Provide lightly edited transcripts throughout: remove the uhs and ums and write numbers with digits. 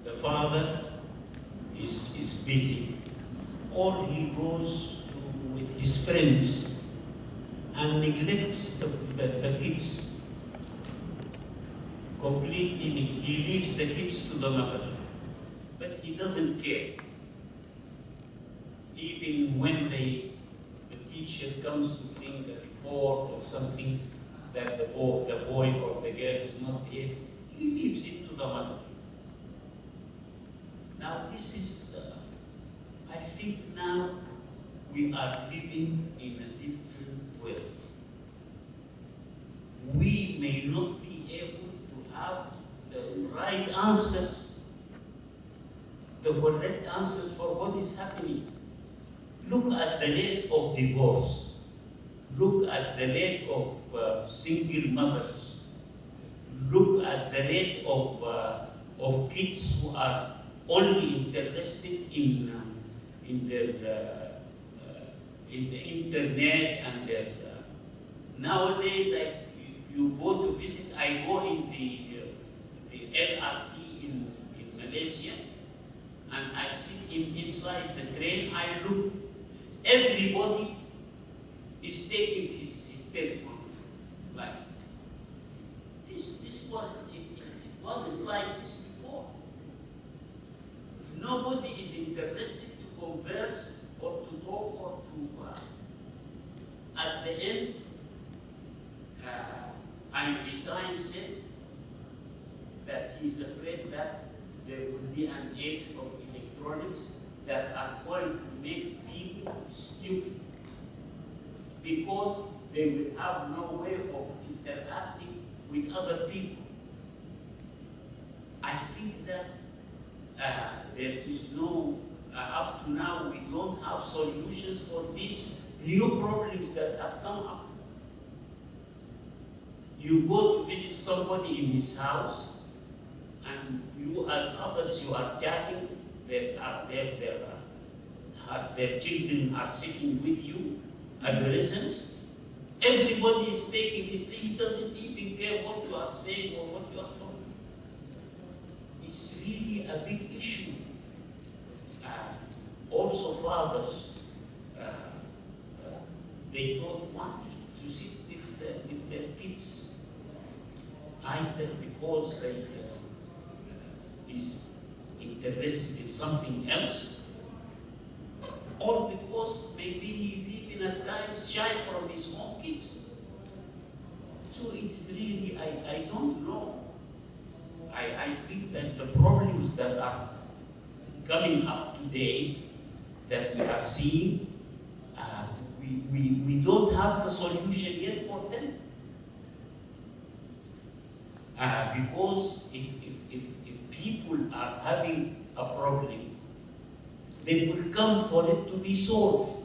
the father is busy, or he goes with his friends and neglects the kids completely. He leaves the kids to the mother, but he doesn't care. Even when the teacher comes to bring a report or something that the boy or the girl is not there, he leaves it to the mother. Now this is, I think now we are living in a different world. We may not be able to have the right answers, the correct answers for what is happening. Look at the rate of divorce. Look at the rate of single mothers. Look at the rate of kids who are only interested in the internet and their. Nowadays, you go to visit. I go in the LRT in Malaysia, and I sit inside the train. I look. Everybody is taking his telephone. Like this it wasn't like this before. Nobody is interested to converse or to talk or to. At the end, Einstein said that he's afraid that there will be an age of electronics that are going to make people stupid because they will have no way of interacting with other people. I think that there is no, up to now, we don't have solutions for these new problems that have come up. You go to visit somebody in his house, and you as others, you are chatting, their children are sitting with you, adolescents. Everybody is taking his thing. He doesn't even care what you are saying or what you are talking. It's really a big issue. Also, fathers, they don't want to sit with their kids, either because they is interested in something else, or because maybe he's even at times shy from his own kids. So it is really, I don't know. I think that the problems that are coming up today, that we are seeing, we don't have the solution yet for them. Because if people are having a problem, they will come for it to be solved.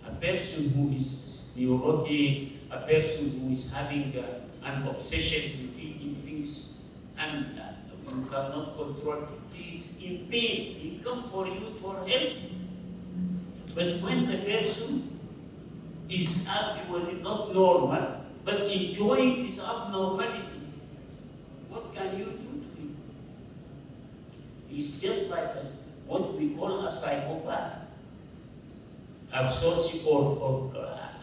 A person who is neurotic, a person who is having an obsession with eating things and you cannot control, he is in pain, he comes for you for help. But when the person is actually not normal, but enjoying his abnormality, what can you do to him? He's just like what we call a psychopath, or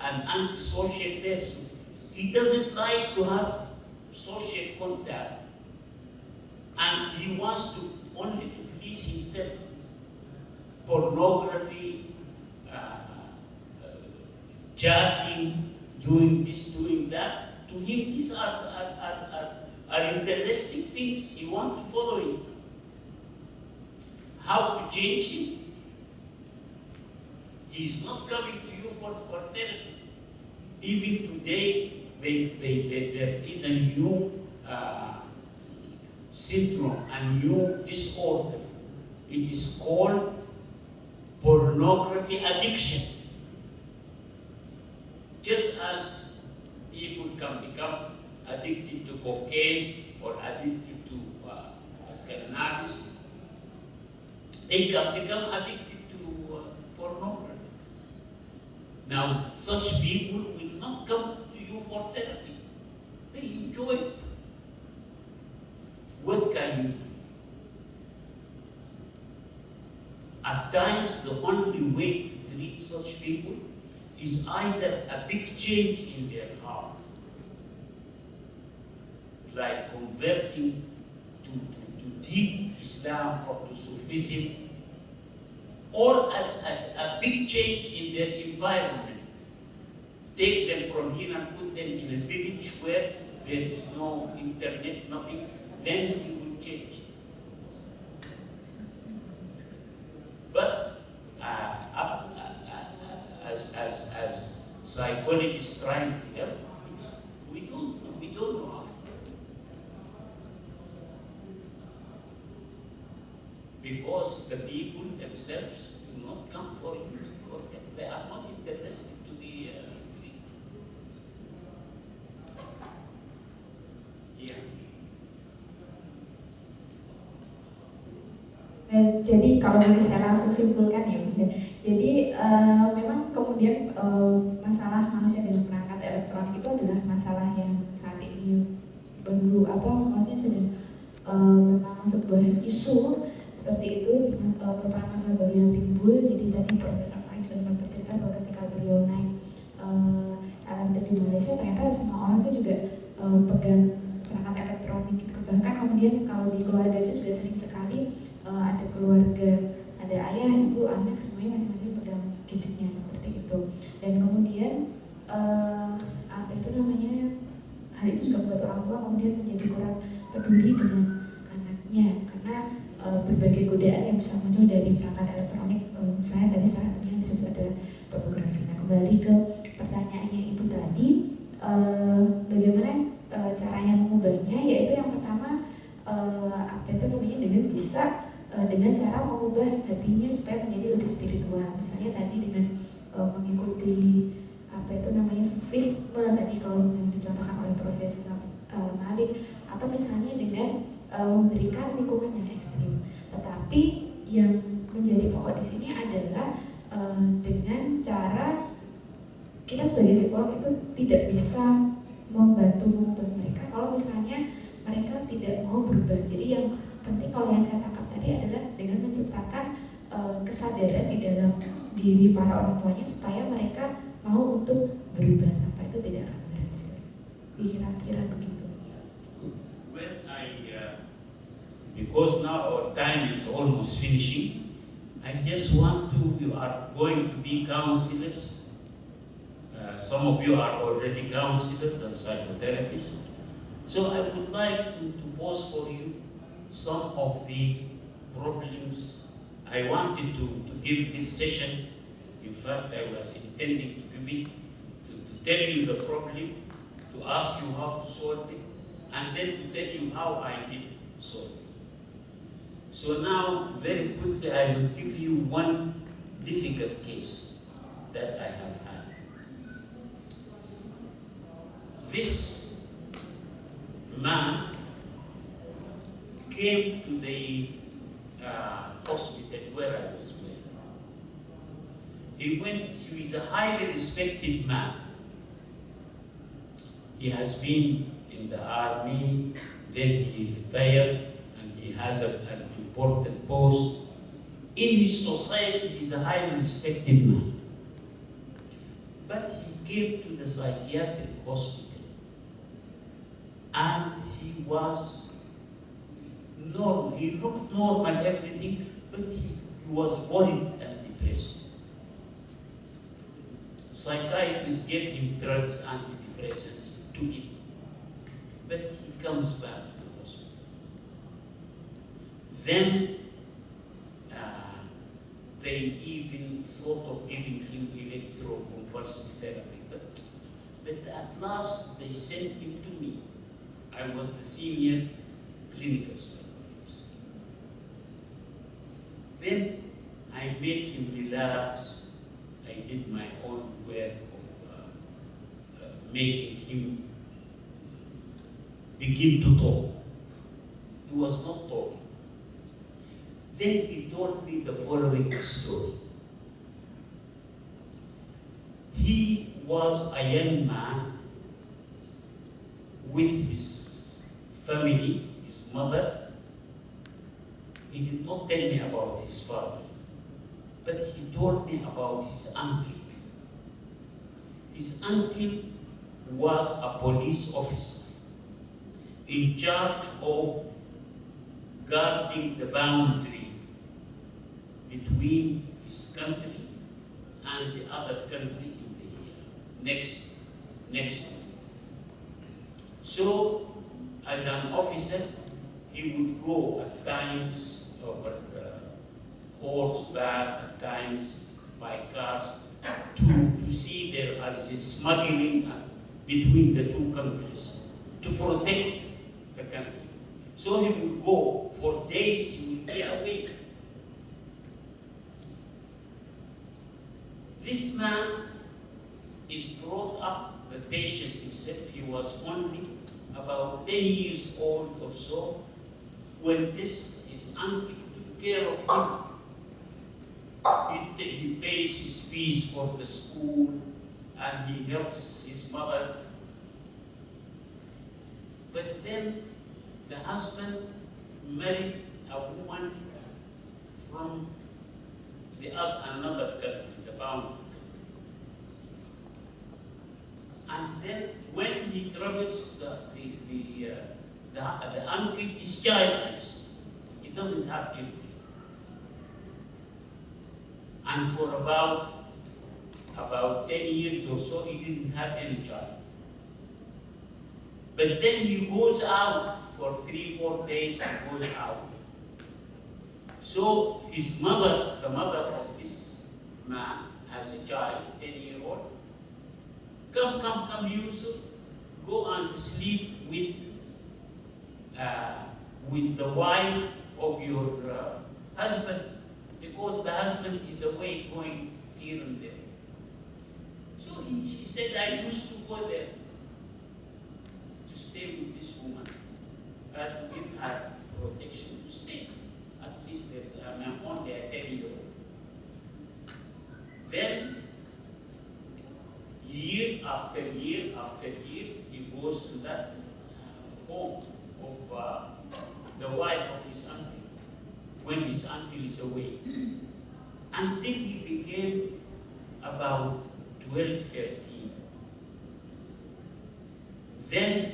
an antisocial person. He doesn't like to have social contact, and he wants to only to please himself. Pornography, chatting, doing this, doing that. To him, these are interesting things. He wants to follow it. How to change him? He's not coming to you for therapy. Even today, there is a new syndrome, a new disorder. It is called pornography addiction. Just as people can become addicted to cocaine or addicted to cannabis, they can become addicted to pornography. Now, such people will not come to you for therapy. They enjoy it. what can you do? At times, the only way to treat such people is either a big change in their heart, like converting to deep Islam or to Sufism, or a big change in their environment. Take them from here and put them in a village where there is no internet, nothing, then it will change. But as psychologists trying to help, we don't know how. Because the people themselves do not come for you, they are not interested to be treated. Yeah. Jadi kalau boleh saya langsung simpulkan ya, jadi memang kemudian masalah manusia dengan perangkat elektronik itu adalah masalah yang saat ini maksudnya sedang memang sebuah isu seperti itu, merupakan masalah baru yang timbul. Jadi tadi Profesor Malik juga sempat bercerita bahwa ketika beliau naik LRT di Malaysia, ternyata semua orang itu juga pegang perangkat elektronik gitu. Bahkan kemudian kalau di keluarga itu sudah sering sekali ada keluarga, ada ayah, ibu, anak, semuanya masing-masing pegang gadgetnya seperti itu. Dan kemudian hal itu juga membuat orang tua kemudian menjadi kurang peduli dengan anaknya, karena berbagai godaan yang bisa muncul dari perangkat elektronik, misalnya tadi salah satunya yang disebut adalah pornografi. Nah, kembali ke pertanyaannya ibu tadi, bagaimana caranya mengubahnya? Yaitu yang pertama dengan cara mengubah hatinya supaya menjadi lebih spiritual. Misalnya tadi dengan mengikuti sufisme tadi kalau yang dicontohkan oleh Profesor Malik, atau misalnya dengan memberikan lingkungan yang ekstrim. Tetapi yang menjadi pokok di sini adalah dengan cara kita sebagai psikolog itu tidak bisa membantu mengubah mereka kalau misalnya mereka tidak mau berubah. Jadi yang penting kalau yang saya tangkap tadi adalah dengan menciptakan kesadaran di dalam diri para orang tuanya supaya mereka mau untuk berubah, tanpa itu tidak akan berhasil. Kira-kira begitu. Because now our time is almost finishing, I just want you are going to be counselors. Some of you are already counselors and psychotherapists. So I would like to pose for you some of the problems. I wanted to give this session. In fact, I was intending to give it, to tell you the problem, to ask you how to solve it, and then to tell you how I did solve it. So now, very quickly, I will give you one difficult case that I have had. This man came to the hospital where I was going. He is a highly respected man. He has been in the army, then he retired, and he has an important post. In his society, he's a highly respected man. But he came to the psychiatric hospital, and he was normal. He looked normal, everything, but he was worried and depressed. Psychiatrists gave him drugs, antidepressants, took him. But he comes back to the hospital. Then they even thought of giving him electroconvulsive therapy. But at last they sent him to me. I was the senior clinical psychologist. Then I made him relax. I did my own work of making him begin to talk. He was not talking. Then he told me the following story. He was a young man with his family, his mother he did not tell me about his father, but he told me about his uncle. His uncle was a police officer in charge of guarding the boundary between his country and the other country in the next to it. So, as an officer, he would go at times over horseback, at times by cars, to see there is smuggling between the two countries to protect the country. So he would go for days, he would be away. This man is brought up, the patient himself, he was only about 10 years old or so, when his uncle took care of him. He pays his fees for the school, and he helps his mother. But then the husband married a woman from another country, the boundary. And then when he travels, the uncle is childless. He doesn't have children. And for about 10 years or so, he didn't have any child. But then he goes out for 3-4 days, he goes out. So his mother, the mother of this man, has a child, 10-year-old. Come, Yusuf, go and sleep with the wife of your husband, because the husband is away going here and there. So he said, I used to go there to stay with this woman, to give her protection, to stay. At least I'm only a 10-year-old. Then, year after year after year, he goes to that home of the wife of his uncle, when his uncle is away, until he became about 12, 13. Then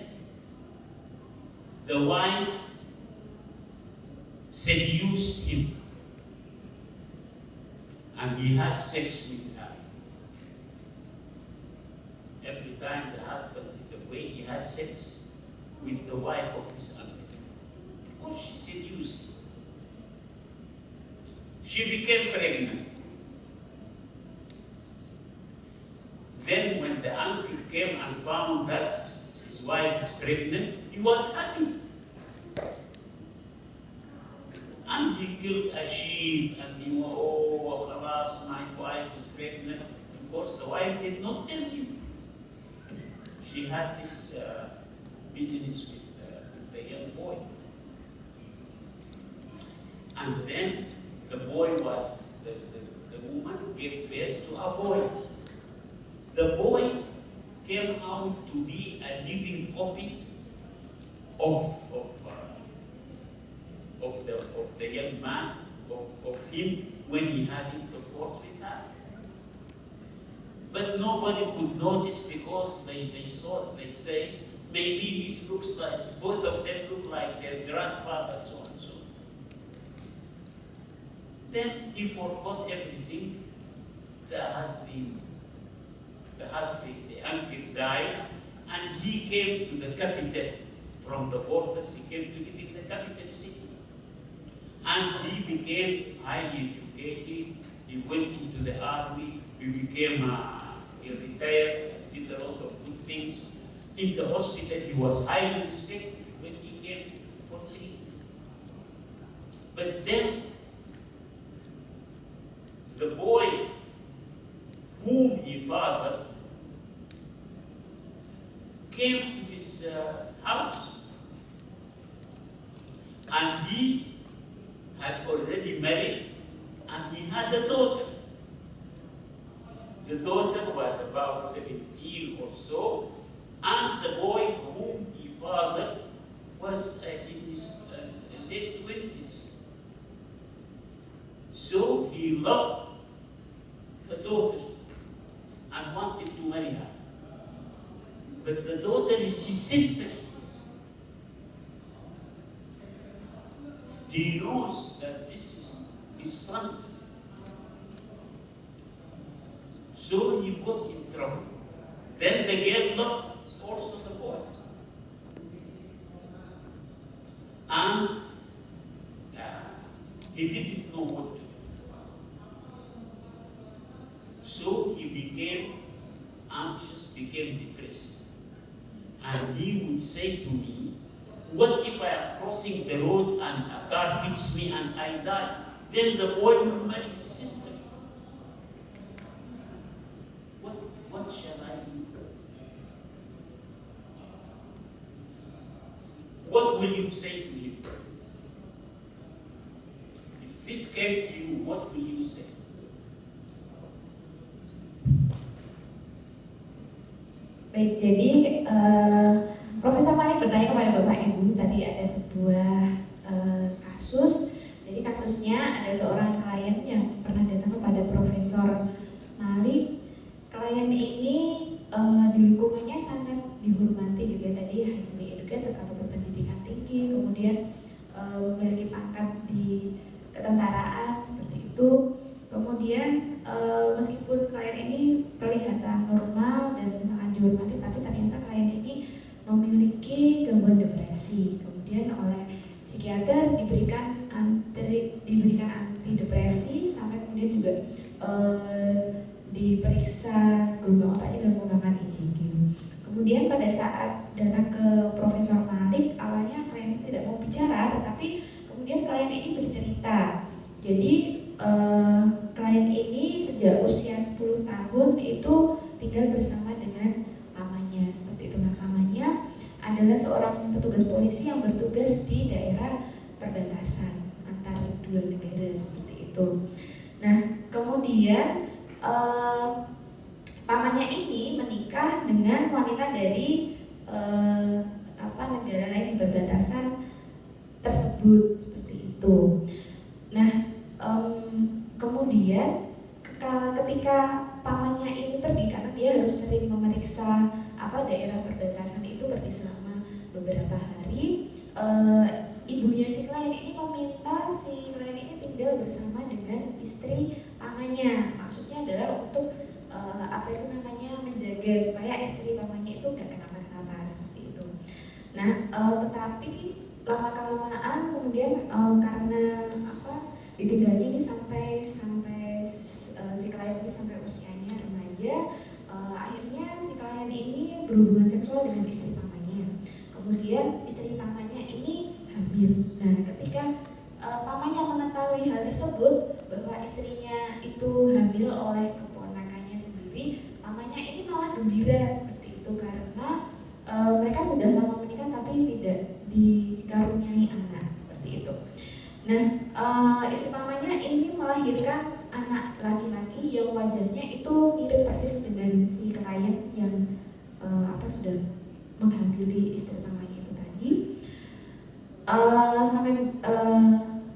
the wife seduced him, and he had sex with her. Every time the husband is away, he has sex with the wife of his uncle, because she seduced him. She became pregnant. Then when the uncle came and found that his wife is pregnant, he was happy. And he killed a sheep, and he went, oh, khalas, my wife is pregnant. Of course, the wife did not tell him. She had this business with the young boy. And then the woman gave birth to a boy. The boy came out to be a living copy of the young man, of him, when he had intercourse with her. But nobody could notice, because they say, maybe he looks like, both of them look like their grandfather, so and so. Then he forgot everything. The uncle died, and he came to the capital from the borders. He came to live in the capital city. And he became highly educated. He went into the army. He became, he retired, did a lot of good things. In the hospital, he was highly respected when he came for treatment. But then, the boy whom he fathered came to his house, and he had already married, and he had a daughter. The daughter was about 17 or so, and the boy whom he fathered was in his late 20s. he loved the daughter and wanted to marry her. But the daughter is his sister. He knows that this is his son. So he got in trouble. Then the girl loved also the boy. And he didn't know what to do. So he became anxious, became depressed. And he would say to me, what if I am crossing the road and a car hits me and I die? Then the boy will marry his sister. What shall I do? What will you say to him? If this came to you, what will you say? Baik, jadi Profesor Malik bertanya kepada Bapak Ibu, tadi ada sebuah kasus. Jadi kasusnya ada seorang klien yang pernah datang kepada Profesor Malik. Klien ini di lingkungannya sangat dihormati gitu ya, tadi highly educated atau berpendidikan tinggi, kemudian memiliki pangkat di ketentaraan seperti itu. Kemudian meskipun klien ini kelihatan normal dan sangat dihormati, tapi ternyata klien ini memiliki gangguan depresi. Kemudian oleh psikiater diberikan antidepresi, sampai kemudian juga diperiksa gelombang otaknya dan menggunakan ECG. Kemudian pada saat datang ke Profesor Malik, awalnya klien ini tidak mau bicara, tetapi kemudian klien ini bercerita. Jadi klien ini sejak usia 10 tahun itu tinggal bersama dengan mamanya, seperti itu. Nah, mamanya adalah seorang petugas polisi yang bertugas di daerah perbatasan antar dua negara, seperti itu. Nah, kemudian pamannya ini menikah dengan wanita dari negara lain di perbatasan tersebut, seperti itu. Nah, kemudian ketika pamannya ini pergi, karena dia harus sering memeriksa daerah perbatasan itu, pergi selama beberapa hari, ibunya si klien ini meminta si klien ini tinggal bersama dengan istri pamannya. Maksudnya adalah untuk menjaga supaya istri pamannya itu nggak kenapa-kenapa, seperti itu. Nah, tetapi lama-kelamaan kemudian karena ditinggalnya ini sampai si klien ini sampai usianya remaja, akhirnya si klien ini berhubungan seksual dengan istri pamannya. Kemudian istri pamannya ini hamil. Nah, ketika pamannya mengetahui hal tersebut, bahwa istrinya itu hamil oleh keponakannya sendiri, pamannya ini malah gembira, seperti itu, karena mereka sudah lama menikah tapi tidak dikaruniai anak, seperti itu. Nah, istri pamannya ini melahirkan anak laki-laki yang wajahnya itu mirip persis dengan si klien yang sudah menghamili istri pamannya itu tadi.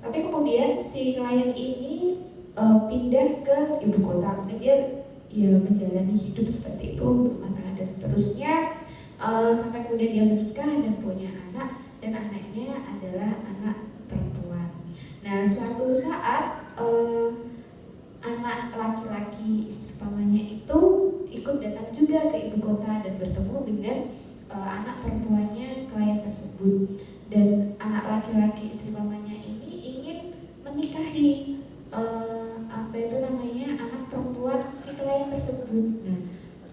Tapi kemudian si klien ini pindah ke ibu kota, kemudian dia menjalani hidup seperti itu, berumah tangga dan seterusnya, sampai kemudian dia menikah dan punya anak, dan anaknya adalah anak perempuan. Nah, suatu saat anak laki-laki istri pamannya itu ikut datang juga ke ibu kota dan bertemu dengan anak perempuannya klien tersebut. Dan anak laki-laki istri pamannya ini ingin menikahi anak perempuan si klien tersebut. Nah,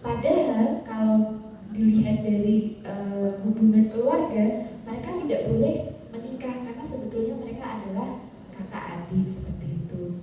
padahal kalau dilihat dari hubungan keluarga, mereka tidak boleh menikah karena sebetulnya mereka adalah kakak adik, seperti itu.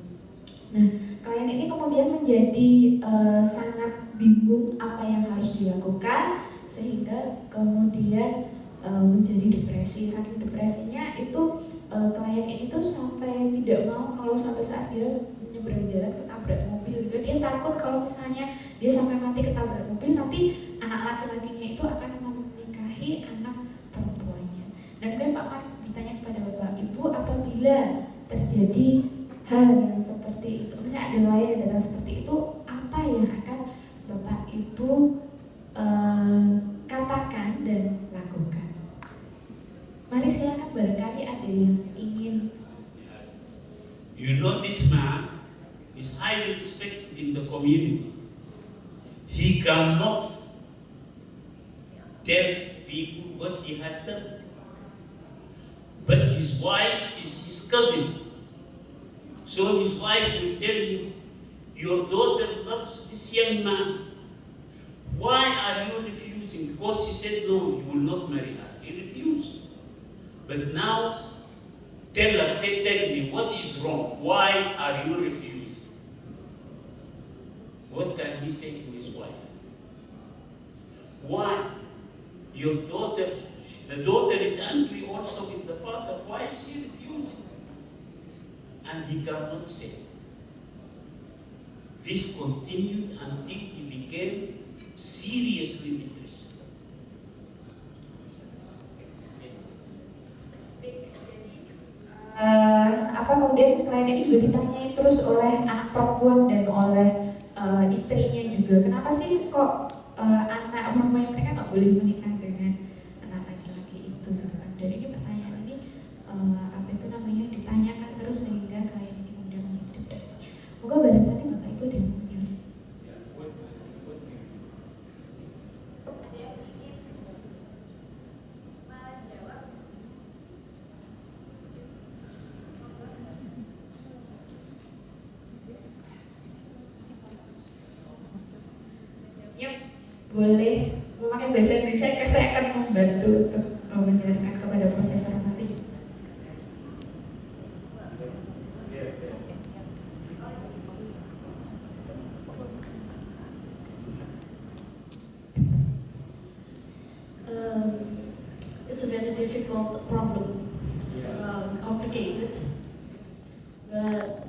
Nah, klien ini kemudian menjadi sangat bingung apa yang harus dilakukan, sehingga kemudian menjadi depresi. Saking depresinya itu klien ini tuh sampai tidak mau kalau suatu saat dia menyeberang jalan ketabrak mobil gitu. Dia takut kalau misalnya dia sampai mati ketabrak mobil, nanti anak laki-lakinya itu akan menikahi anak perempuannya. Dan kemudian Pak Malik bertanya kepada Bapak Ibu, apabila terjadi hal yang seperti itu, misalnya ada nelayan yang datang seperti itu, apa yang akan Bapak Ibu katakan dan lakukan? Mari silakan, barangkali ada yang ingin. You know, this man is highly respected in the community. He cannot tell people what he had done. But his wife is his cousin. So his wife will tell him, your daughter loves this young man. Why are you refusing? Because he said, no, you will not marry her. He refused. But now, tell me what is wrong. Why are you refused? What can he say to his wife? Why? Your daughter, the daughter is angry also with the father. Why is he refusing? And he cannot say. This continued until he became seriously depressed. Apa kemudian selain ini juga ditanyai terus oleh anak perempuan dan oleh istrinya juga, kenapa sih kok anak perempuan mereka nggak boleh menikah dengan anak laki-laki itu gitu kan? Dan ini pertanyaan ini ditanyakan terus sehingga klien ini kemudian menjadi depresi. Moga barangkali Bapak Ibu ada yang menjawab. Boleh memakai bahasa Indonesia, saya akan membantu untuk menjelaskan kepada Profesor Malik. It's a very difficult problem, complicated, but